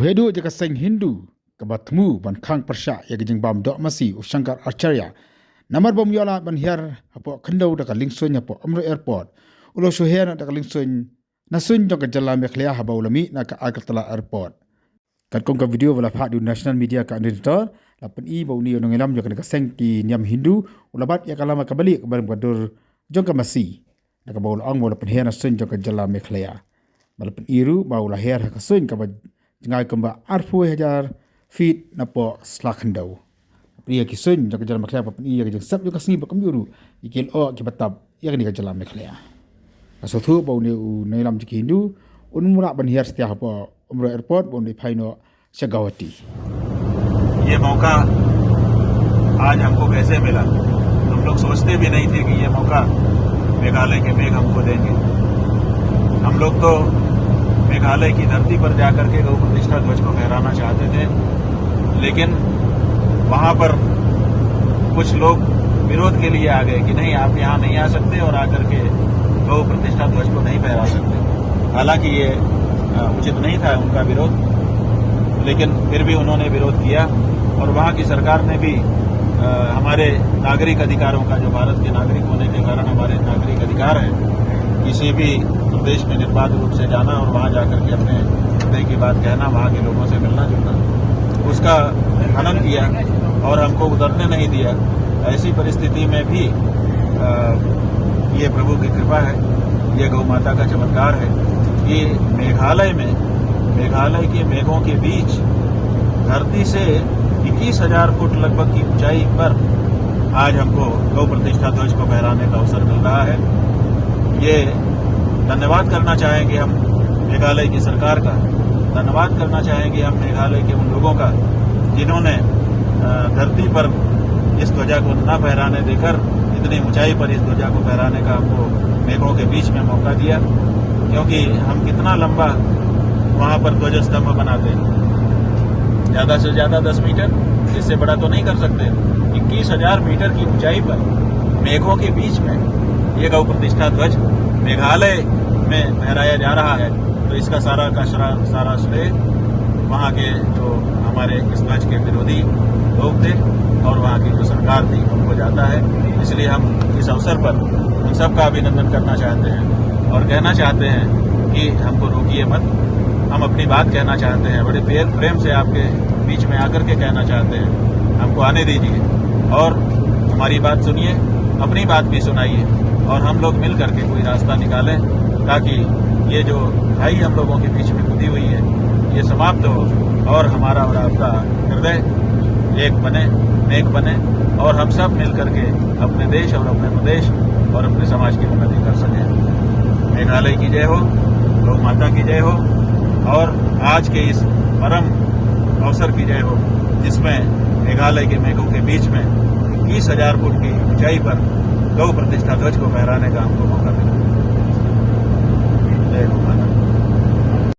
Uhedu jaka seng Hindu kabatmu ban khang persya ya gejing bam dok masi Shankar Acharya. Namar bom yola ban hiar hapo khendau daka lingsun hapo Amro Airport. Ulo suher daka lingsun nasun jaka jala mekhlia haba ulami naka Agartala Airport. Kat kong ka video wala phadu national media ka editor lapan I bau ni onong elam jaka daka seng ki nyam Hindu ulabat ya kalama kabali kabarang badur jongka masi. Daka bau ang mo lapan hiar nasun jaka jala mekhlia. Balapan iru bau lahir hakasun ka jangai kemba 40,000 feet napo slakhendau. Pria kisun jaka jalan mekhlia papan iya jang sab jaka sengi bakam yuru ikil o ki batab ya ni ka jalan mekhlia. Asothu bau ne u nailam jiki Hindu unmura ban hiar setia apa Umrah Airport bau ne phaino Shagawati. ये मौका आज हमको कैसे मिला? हम लोग सोचते भी नहीं थे कि ये मौका मेघालय के मेघ हमको देंगे। हम लोग तो मेघालय की धरती पर जाकर के गौ प्रतिष्ठा ध्वज को फहराना चाहते थे, लेकिन वहां पर कुछ लोग विरोध के लिए आ गए कि नहीं, आप यहां नहीं आ सकते और आकर के गौ प्रतिष्ठा ध्वज को नहीं फहरा सकते। हालांकि ये उचित नहीं था उनका विरोध, लेकिन फिर भी उन्होंने विरोध किया और वहां की सरकार ने भी हमारे नागरिक अधिकारों का, जो भारत के नागरिक होने के कारण हमारे नागरिक अधिकार है, किसी भी प्रदेश में निर्बाध रूप से जाना और वहां जाकर के अपने हृदय की बात कहना, वहां के लोगों से मिलना जुलना, उसका हनन किया और हमको उतरने नहीं दिया। ऐसी परिस्थिति में भी ये प्रभु की कृपा है, ये गौ माता का चमत्कार है कि मेघालय के मेघों के बीच धरती से 21,000 फुट लगभग की ऊंचाई पर आज हमको गौ प्रतिष्ठा ध्वज को फहराने का अवसर मिल रहा है। ये धन्यवाद करना चाहेंगे हम मेघालय की सरकार का, धन्यवाद करना चाहेंगे हम मेघालय के उन लोगों का जिन्होंने धरती पर इस ध्वजा को न फहराने देकर इतनी ऊंचाई पर इस ध्वजा को फहराने का हमको मेघों के बीच में मौका दिया, क्योंकि हम कितना लंबा वहां पर ध्वज स्तंभ बनाते हैं, ज्यादा से ज्यादा 10 मीटर, इससे बड़ा तो नहीं कर सकते। 21,000 मीटर की ऊंचाई पर मेघों के बीच में ये गौ प्रतिष्ठा ध्वज मेघालय में फहराया जा रहा है, तो इसका सारा श्रेय वहाँ के जो हमारे इस ध्वज के विरोधी लोग थे और वहाँ की जो सरकार थी उनको जाता है। इसलिए हम इस अवसर पर उन सब का अभिनंदन करना चाहते हैं और कहना चाहते हैं कि हमको रोकिए मत, हम अपनी बात कहना चाहते हैं, बड़े प्रेम से आपके बीच में आकर के कहना चाहते हैं, हमको आने दीजिए और हमारी बात सुनिए, अपनी बात भी सुनाइए और हम लोग मिल करके कोई रास्ता निकालें ताकि ये जो खाई हम लोगों के बीच में खुदी हुई है ये समाप्त हो और हमारा और आपका हृदय एक बने, नेक बने और हम सब मिल करके अपने देश और अपने प्रदेश और अपने समाज की उन्नति कर सकें। मेघालय की जय हो, गौ माता की जय हो और आज के इस परम अवसर की जय हो जिसमें मेघालय के मेघों के बीच में 21,000 फुट की ऊंचाई पर गौ प्रतिष्ठा ध्वज को फहराने का हमको मौका मिला। जय हो।